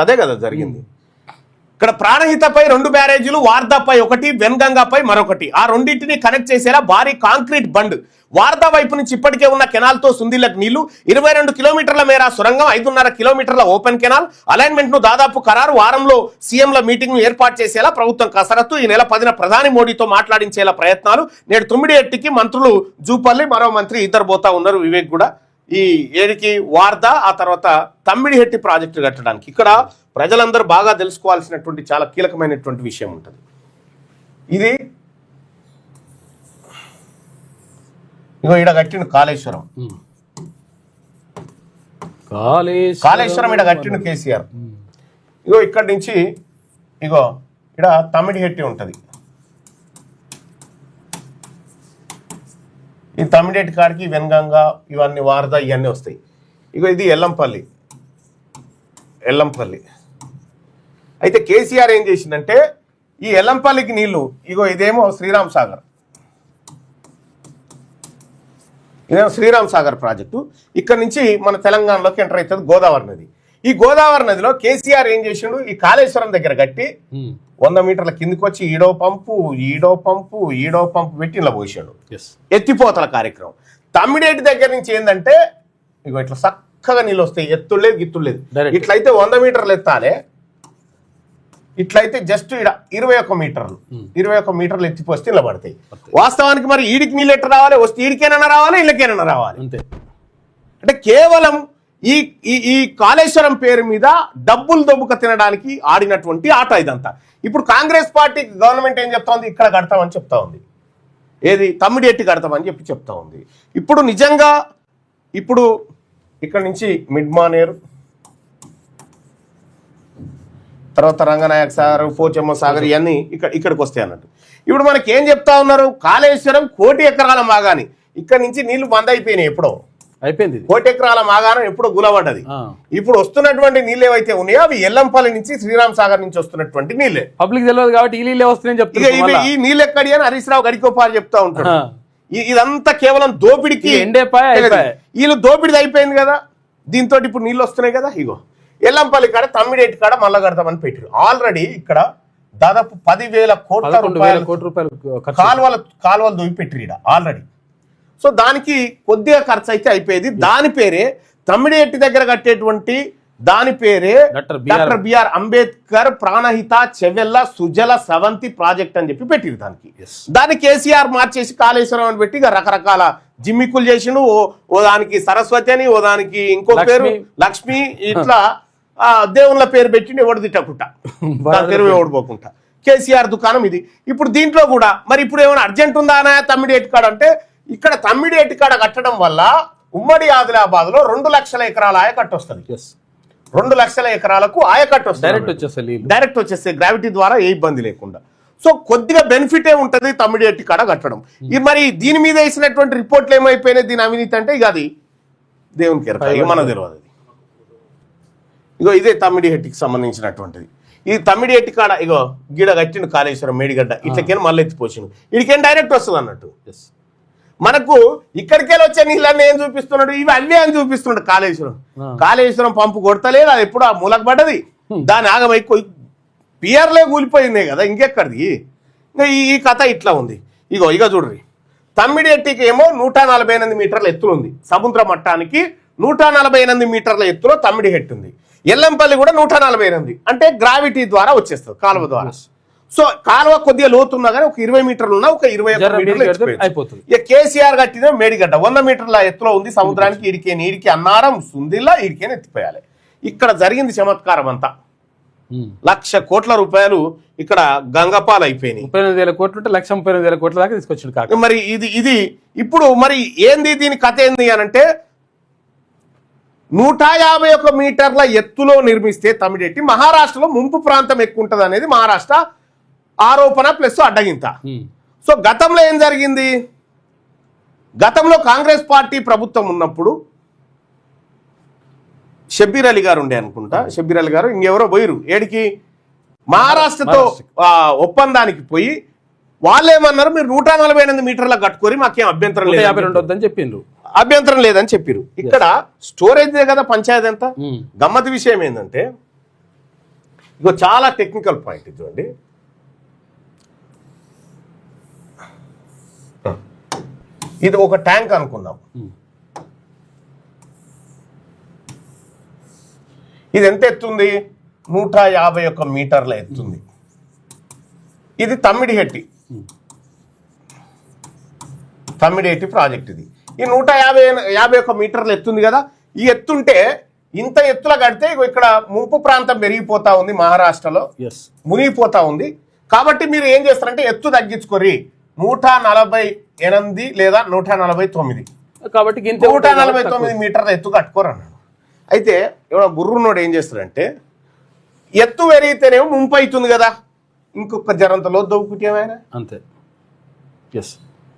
అదే కదా జరిగింది. ఇక్కడ ప్రాణహితపై 2 బ్యారేజీలు, వార్దాపై 1, వెన్గంగాపై మరొకటి. ఆ రెండింటిని కనెక్ట్ చేసేలా భారీ కాంక్రీట్ బండ్. వార్దా వైపు నుంచి ఇప్పటికే ఉన్న కెనాల్తో సుందిలకు నీళ్లు. 22 కిలోమీటర్ల మేర సొరంగం, 5.5 కిలోమీటర్ల ఓపెన్ కెనాల్. అలైన్మెంట్ ను దాదాపు ఖరారు. వారంలో సీఎంల మీటింగ్ ను ఏర్పాటు చేసేలా ప్రభుత్వం కసరత్తు. ఈ నెల 10న ప్రధాని మోడీతో మాట్లాడించేలా ప్రయత్నాలు. నేడు తుమ్మిడిహట్టికి మంత్రులు జూపల్లి, మరో మంత్రి ఇద్దరు పోతా ఉన్నారు, వివేక్ కూడా. ఈ ఏడికి వార్దా, ఆ తర్వాత తమ్మిడిహెట్టి ప్రాజెక్టు కట్టడానికి. ఇక్కడ ప్రజలందరూ బాగా తెలుసుకోవాల్సినటువంటి చాలా కీలకమైనటువంటి విషయం ఉంటుంది. ఇది ఇగో ఈడ కట్టిండు కాళేశ్వరం. కాళేశ్వరం ఈడ కట్టిండు కేసీఆర్. ఇగో ఇక్కడి నుంచి ఇగో ఈడ తమ్మిడిహెట్టి ఉంటుంది. ఈ తమ్మిడిహెట్టి కాడికి వెన్గంగా, ఇవన్నీ వారదా, ఇవన్నీ వస్తాయి. ఇగో ఇది ఎల్లంపల్లి. అయితే కేసీఆర్ ఏం చేసిందంటే ఈ ఎల్లంపల్లికి నీళ్లు, ఇగో ఇదేమో శ్రీరామ్ సాగర్ ప్రాజెక్టు. ఇక్కడ నుంచి మన తెలంగాణలోకి ఎంటర్ అవుతుంది గోదావరి నది. ఈ గోదావరి నదిలో కేసీఆర్ ఏం చేసిండు, ఈ కాళేశ్వరం దగ్గర కట్టి 100 మీటర్ల కిందికి వచ్చి ఈడో పంపు పెట్టి ఇలా పోసాడు. ఎత్తిపోతల కార్యక్రమం. తమ్మిడేటి దగ్గర నుంచి ఏంటంటే ఇగో ఇట్లా చక్కగా నీళ్ళు వస్తాయి, ఎత్తులేదు గిత్తులేదు. ఇట్లయితే 100 మీటర్లు ఎత్తాలే, ఇట్లయితే జస్ట్ ఇక్కడ 21 మీటర్లు ఎత్తిపోస్తే ఇలా పడతాయి. వాస్తవానికి మరి ఈడికి నీళ్ళు ఎట్లా రావాలి, వస్తే ఈడికేనన్నా రావాలి, ఇళ్ళకేనన్నా రావాలి. అంటే కేవలం ఈ ఈ కాళేశ్వరం పేరు మీద డబ్బులు దొబ్బుక తినడానికి ఆడినటువంటి ఆట ఇదంతా. ఇప్పుడు కాంగ్రెస్ పార్టీ గవర్నమెంట్ ఏం చెప్తా ఉంది, ఇక్కడ కడతామని చెప్తా ఉంది. ఏది తమ్మిడిహెట్టి కడతామని చెప్తా ఉంది. ఇప్పుడు నిజంగా ఇప్పుడు ఇక్కడ నుంచి మిడ్మానేరు, తర్వాత రంగనాయక సాగర్, పోచమ్మ సాగర్, ఇవన్నీ ఇక్కడికి వస్తాయి అన్నట్టు. ఇప్పుడు మనకి ఏం చెప్తా ఉన్నారు, కాళేశ్వరం 1 కోటి ఎకరాల మాగాని, ఇక్కడ నుంచి నీళ్లు బంద్ అయిపోయినాయి, ఎప్పుడో అయిపోయింది. 1 కోటి ఎకరాల మాగానం ఎప్పుడో గులబడ్డది. ఇప్పుడు వస్తున్నటువంటి నీళ్ళు ఏవైతే ఉన్నాయో అవి ఎల్లంపల్లి నుంచి, శ్రీరామ్ సాగర్ నుంచి వస్తున్నటువంటి నీళ్ళే. పబ్లిక్ తెలియదు కాబట్టి ఈ నీళ్ళే వస్తున్నాయని చెప్తారు. ఈ నీళ్ళు ఎక్కడి అని హరీష్ రావు గడికోపారి చెప్తా ఉంటాడు. ఇదంతా కేవలం దోపిడికి, వీళ్ళు దోపిడిది అయిపోయింది కదా, దీంతో ఇప్పుడు నీళ్ళు వస్తున్నాయి కదా. ఇగో ఎల్లంపల్లి కాడ తమ్మిడేటి కాడ మళ్ళా కడతామని పెట్టారు. ఆల్రెడీ ఇక్కడ దాదాపు 10,000 కోట్ల రూపాయలు కాలువలు దొవి పెట్టిరు ఆల్రెడీ. సో దానికి కొద్దిగా ఖర్చు అయితే అయిపోయేది. దాని పేరే తమ్మిడిహెట్టి దగ్గర కట్టేటువంటి దాని పేరే doctor BR Ambedkar Pranahita Chevella Sujala Sravanthi project అని చెప్పి పెట్టిరు. దాన్ని కేసీఆర్ మార్చేసి కాళేశ్వరం అని పెట్టి రకరకాల జిమ్మికులు చేసిండు. ఓ దానికి సరస్వతి అని, ఓ దానికి ఇంకో పేరు లక్ష్మి, ఇట్లా దేవుళ్ళ పేరు పెట్టిండి ఎవడు తిట్టకుండా, దాని పేరు ఓడిపోకుండా. కేసీఆర్ దుకాణం ఇది. ఇప్పుడు దీంట్లో కూడా మరి ఇప్పుడు ఏమైనా అర్జెంట్ ఉందా అనే తమ్మిడిహెట్టి కాడ అంటే, ఇక్కడ తమ్మిడిహెట్టి కాడ కట్టడం వల్ల ఉమ్మడి ఆదిలాబాద్ లో 2 లక్షల ఎకరాల ఆయకట్టు వస్తుంది. 2 లక్షల ఎకరాలకు ఆయకట్టు వస్తుంది, డైరెక్ట్ వచ్చేస్తే గ్రావిటీ ద్వారా ఏ ఇబ్బంది లేకుండా. సో కొద్దిగా బెనిఫిటే ఉంటుంది తమ్మిడిహెట్టి కాడ కట్టడం. మరి దీని మీద వేసినటువంటి రిపోర్ట్లు ఏమైపోయినాయి, దీని అవినీతి అంటే ఇక అది దేవునికి ఎరక, మన తెలియదు. ఇగో ఇదే తమ్మిడిహెట్టికి సంబంధించినటువంటిది. ఈ తమ్మిడిహెట్టి కాడ ఇగో గీడ కట్టిండు కాళేశ్వరం మేడిగడ్డ, ఇట్లకేనా మళ్ళీ ఎత్తిపోసిండు, ఇడికేం డైరెక్ట్ వస్తుంది అన్నట్టు. మనకు ఇక్కడికెళ్ళి వచ్చే నీళ్ళన్నీ ఏం చూపిస్తున్నాడు, ఇవి అన్నీ అని చూపిస్తున్నాడు. కాళేశ్వరం పంపు కొడతలేదు, అది ఎప్పుడు ఆ మూలకు పడ్డది, దాని ఆగమై పియర్లే కూలిపోయిందే కదా, ఇంకెక్కడిది. ఇంకా ఈ కథ ఇట్లా ఉంది. ఇక చూడ్రి, తమ్మిడిహెట్టికి ఏమో 148 మీటర్ల ఎత్తులు ఉంది. సముద్ర మట్టానికి 148 మీటర్ల ఎత్తులో తమ్మిడిహెట్టి ఉంది. ఎల్లంపల్లి కూడా 148, అంటే గ్రావిటీ ద్వారా వచ్చేస్తుంది, కాలువ ద్వారా. సో కాలువ కొద్దిగా లోతున్నా కానీ ఒక 20 మీటర్లు ఉన్నా ఒక 21 మీటర్లు అయిపోతుంది. ఇక కేసీఆర్ కట్టిన మేడిగడ్డ 100 మీటర్ల ఎత్తులో ఉంది సముద్రానికి. ఈడికి అన్నారం సుందిల్లా ఈడికేని ఎత్తిపోయాలి. ఇక్కడ జరిగింది చమత్కారం అంతా. 1,00,000 కోట్ల రూపాయలు ఇక్కడ గంగపాలు అయిపోయినాయి. 39,000 కోట్లు ఉంటే 1,39,000 కోట్ల దాకా తీసుకొచ్చింది. మరి ఇది ఇప్పుడు మరి ఏంది దీని కథ ఏంది అని అంటే, 151 మీటర్ల ఎత్తులో నిర్మిస్తే తమ్మిడిహెట్టి మహారాష్ట్రలో ముంపు ప్రాంతం ఎక్కువ ఉంటుంది అనేది మహారాష్ట్ర ఆరోపణ ప్లస్ అడ్డగింత. సో గతంలో ఏం జరిగింది, గతంలో కాంగ్రెస్ పార్టీ ప్రభుత్వం ఉన్నప్పుడు షబ్బీర్ అలీ గారు ఉండే అనుకుంటా, షబ్బీర్ అలీ గారు ఇంకెవరో పోయిరు ఏడికి మహారాష్ట్రతో ఒప్పందానికి పోయి వాళ్ళేమన్నారు, మీరు 148 మీటర్లకు కట్టుకోరి, మాకేం అభ్యంతరం లేదు, 52 అని చెప్పిండ్రు, అభ్యంతరం లేదని చెప్పారు. ఇక్కడ స్టోరేజ్ కదా పంచాయతీ అంతా. గమ్మత్ విషయం ఏంటంటే ఇగో చాలా టెక్నికల్ పాయింట్ ఇది చూడండి. ఇది ఒక ట్యాంక్ అనుకుందాం. ఇది ఎంత ఎత్తుంది? 151 మీటర్ల ఎత్తుంది. ఇది తమ్మిడిహెట్టి ప్రాజెక్ట్. ఇది ఈ 151 మీటర్లు ఎత్తుంది కదా. ఈ ఎత్తుంటే ఇంత ఎత్తుల కడితే ఇక్కడ ముంపు ప్రాంతం పెరిగిపోతా ఉంది, మహారాష్ట్రలో మునిగిపోతా ఉంది. కాబట్టి మీరు ఏం చేస్తారంటే ఎత్తు తగ్గించుకోరి, 148 లేదా 149, కాబట్టి 149 మీటర్ల ఎత్తు కట్టుకోరు అన్నాడు. అయితే ఎవడో బుర్రున్నోడు ఏం చేస్తాడంటే ఎత్తు పెరిగితేనేమో ముంపు అవుతుంది కదా, ఇంకొక జరంతలో దవ్వుకుంటేమైనా అంతే.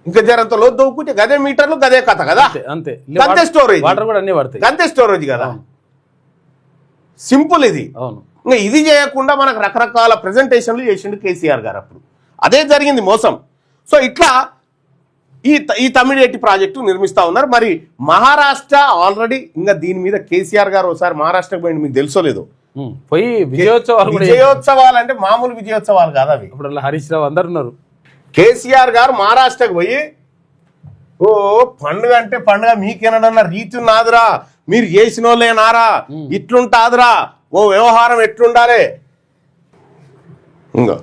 ఇంకా జరంతలో దవ్వుకుంటే గదే మీటర్లు గదే కథ కదా, అంతే. గంతే స్టోరేజ్, వాటర్ కూడా అన్ని పడతాయి, గంతే స్టోరేజ్ కదా. సింపుల్ ఇది. ఇంకా ఇది చేయకుండా మనకు రకరకాల ప్రెజెంటేషన్లు చేసిండు కేసీఆర్ గారు. అప్పుడు అదే జరిగింది మోసం. సో ఇట్లా ఈ తమ్మిడిహెట్టి ప్రాజెక్టు నిర్మిస్తా ఉన్నారు. మరి మహారాష్ట్ర ఆల్రెడీ ఇంకా దీని మీద కేసీఆర్ గారు ఒకసారి మహారాష్ట్రకు పోయింది, మీకు తెలుసో లేదో. పోయి విజయోత్సవాలు అంటే మామూలు విజయోత్సవాలు కాదు అవి. ఇప్పుడు హరీష్ రావు అందరు ఉన్నారు. కేసీఆర్ గారు మహారాష్ట్రకు పోయి ఓ పండుగ అంటే పండుగ మీకేనన్నా రీతి నాదురా, మీరు చేసిన వాళ్ళేనారా, ఇట్లుంటాదురా, ఓ వ్యవహారం ఎట్లుండాలి. ఇంకో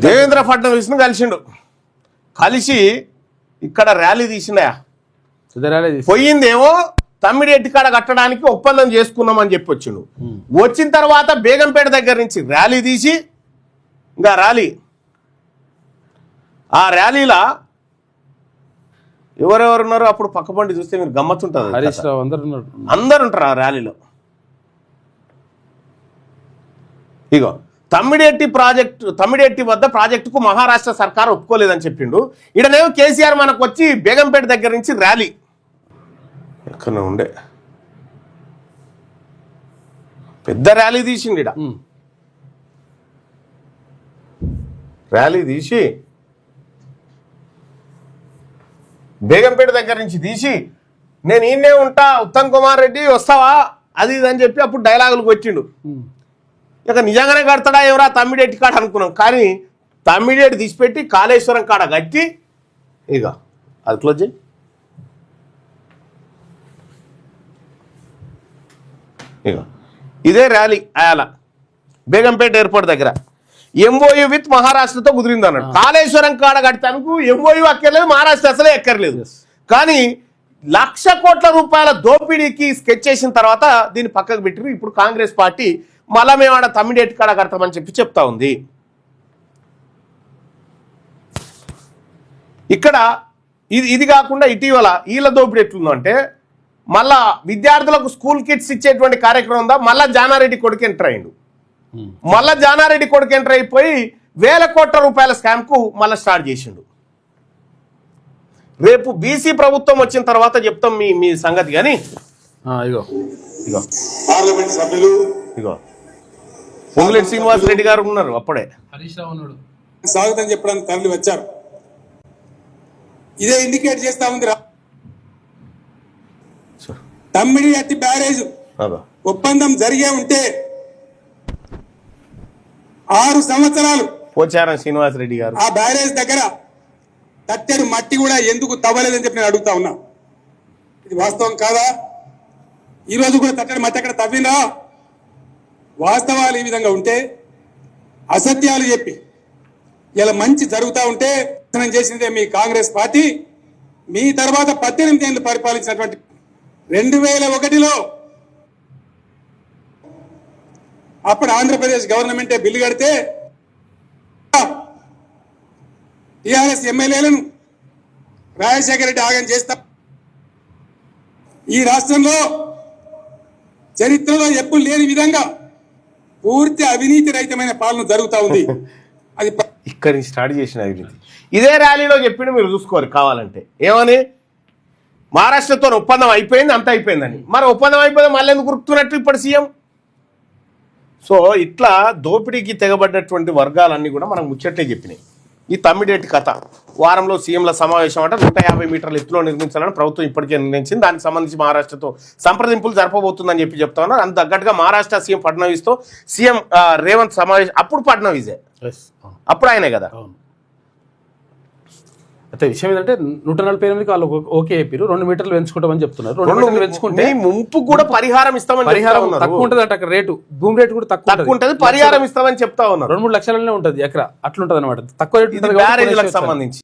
దేవేంద్ర ఫడ్నవీస్ను కలిసిండు. కలిసి ఇక్కడ ర్యాలీ తీసిండయా. పోయిందేమో తమ్మిడిహెట్టి కాడ కట్టడానికి ఒప్పందం చేసుకున్నామని చెప్పి వచ్చిండు. వచ్చిన తర్వాత బేగంపేట దగ్గర నుంచి ర్యాలీ తీసి ఇంకా ఆ ర్యాలీలా ఎవరెవరు ఉన్నారు అప్పుడు పక్కపండి చూస్తే మీరు గమ్మత్తుంటుంది. హరీష్ రావు అందరు ఉంటారు ఆ ర్యాలీలో. ఇగో తమ్మిడిహెట్టి వద్ద ప్రాజెక్టుకు మహారాష్ట్ర సర్కార్ ఒప్పుకోలేదని చెప్పిండు. ఈడనేమో కేసీఆర్ మనకు వచ్చి బేగంపేట దగ్గర నుంచి ర్యాలీ ఎక్కడ ఉండే పెద్ద ర్యాలీ తీసిండు. ఈడ ర్యాలీ తీసి బేగంపేట దగ్గర నుంచి తీసి నేను ఈయనే ఉంటా, ఉత్తమ్ కుమార్ రెడ్డి వస్తావా అది ఇది అని చెప్పి అప్పుడు డైలాగులకు వచ్చిండు. ఇక నిజంగానే కడతాడా ఎవరా తమ్మిడిహెట్టి కాడ అనుకున్నాం. కానీ తమ్మిడిహెట్టి తీసిపెట్టి కాళేశ్వరం కాడ కట్టి ఇక అది క్లోజ్ చేయి. ఇక ఇదే ర్యాలీ అయాల బేగంపేట ఎయిర్పోర్ట్ దగ్గర ఎంఓయూ విత్ మహారాష్ట్రతో కుదిరింది అన్నాడు. కాళేశ్వరం కాడ కడతానికి ఎంఓయూ అక్కర్లేదు, మహారాష్ట్ర అసలే ఎక్కర్లేదు. కానీ 1,00,000 కోట్ల రూపాయల దోపిడీకి స్కెచ్ చేసిన తర్వాత దీన్ని పక్కకు పెట్టిరు. ఇప్పుడు కాంగ్రెస్ పార్టీ మళ్ళా మేము ఆడ తమ్మిడిహెట్టి కాడ కడతామని చెప్పి చెప్తా ఉంది. ఇక్కడ ఇది కాకుండా ఇటీవల వీళ్ళ దోపిడీ ఎట్లుందంటే మళ్ళా విద్యార్థులకు స్కూల్ కిట్స్ ఇచ్చేటువంటి కార్యక్రమం ఉందా, మళ్ళా జానారెడ్డి కొడుకు ఎంటర్ అయ్యిండు. మళ్ళా జానారెడ్డి కొడుకు ఎంటర్ అయిపోయి 1,000 కోట్ల రూపాయల స్కామ్ కు మళ్ళా స్టార్ట్ చేసిండు. రేపు బీసీ ప్రభుత్వం వచ్చిన తర్వాత చెప్తాం మీ సంగతి. కానీ ఇగో పార్లమెంట్ సభ్యులు ఇగో పొంగులేటి శ్రీనివాస్ రెడ్డి గారు ఉన్నారు. అప్పుడే హరీష్ రావు ఉన్నాడు. స్వాగతం చెప్పడానికి తరలి వచ్చారు. ఇదే ఇండికేట్ చేస్తా ఉంది. తమ్మిడిహెట్టి బ్యారేజ్ ఒప్పందం జరిగే ఉంటే 6 సంవత్సరాలు పోచారం శ్రీనివాస్ రెడ్డి గారు ఆ బ్యారేజ్ దగ్గర తట్టెడు మట్టి కూడా ఎందుకు తవ్వలేదని చెప్పి నేను అడుగుతా ఉన్నా. ఇది వాస్తవం కాదా? ఈ రోజు కూడా తట్టెడు మట్టి అక్కడ తవ్వినా? వాస్తవాలు ఈ విధంగా ఉంటే అసత్యాలు చెప్పి ఇలా మంచి జరుగుతూ ఉంటే చేసినదే మీ కాంగ్రెస్ పార్టీ. మీ తర్వాత 18 ఏళ్ళు పరిపాలించినటువంటి 2001లో అప్పుడు ఆంధ్రప్రదేశ్ గవర్నమెంటే బిల్లు కడితే టీఆర్ఎస్ ఎమ్మెల్యేలను రాజశేఖర రెడ్డి ఆగం చేస్తా. ఈ రాష్ట్రంలో చరిత్రలో ఎప్పుడు లేని విధంగా పూర్తి అవినీతి రహితమైన పాలన జరుగుతూ ఉంది. అది ఇక్కడి నుంచి స్టార్ట్ చేసిన అవినీతి. ఇదే ర్యాలీలో చెప్పిండు, మీరు చూసుకోరు కావాలంటే. ఏమని? మహారాష్ట్రతో ఒప్పందం అయిపోయింది, అంత అయిపోయిందని. మరి ఒప్పందం అయిపోయింది మళ్ళీ ఎందుకు గుర్తున్నట్టు ఇప్పుడు సీఎం. సో ఇట్లా దోపిడీకి తెగబడ్డటువంటి వర్గాలన్నీ కూడా మనకు ముచ్చట్లే చెప్పినాయి. ఈ తమ్మిడేటి కథ వారంలో సీఎంల సమావేశం అంటే 150 మీటర్ల ఎత్తులో నిర్మించాలని ప్రభుత్వం ఇప్పటికే నిర్ణయించింది. దానికి సంబంధించి మహారాష్ట్రతో సంప్రదింపులు జరపబోతుందని చెప్పి ఉన్నారు. అందుకు తగ్గట్టుగా మహారాష్ట్ర సీఎం ఫడ్నవీస్తో సీఎం రేవంత్ సమావేశం. అప్పుడు ఫడ్నవీసే, అప్పుడు ఆయనే కదా. అయితే విషయం ఏంటంటే 148కి వాళ్ళు ఓకే చెప్పారు, 2 మీటర్లు పెంచుకుంటామని చెప్తున్నారు. 2 మీటర్లు పెంచుకుంటే ముంపు కూడా పరిహారం ఇస్తామని పరిహారం తక్కువ ఉంటుంది అంటే అక్కడ రేటు భూమి రేటు కూడా తక్కువ ఉంటుంది, పరిహారం ఇస్తామని చెప్తా ఉన్నారు. 2-3 లక్షలనే ఉంటుంది ఎకరా, అట్లుంటది అనమాట. తక్కువ రేటు సంబంధించి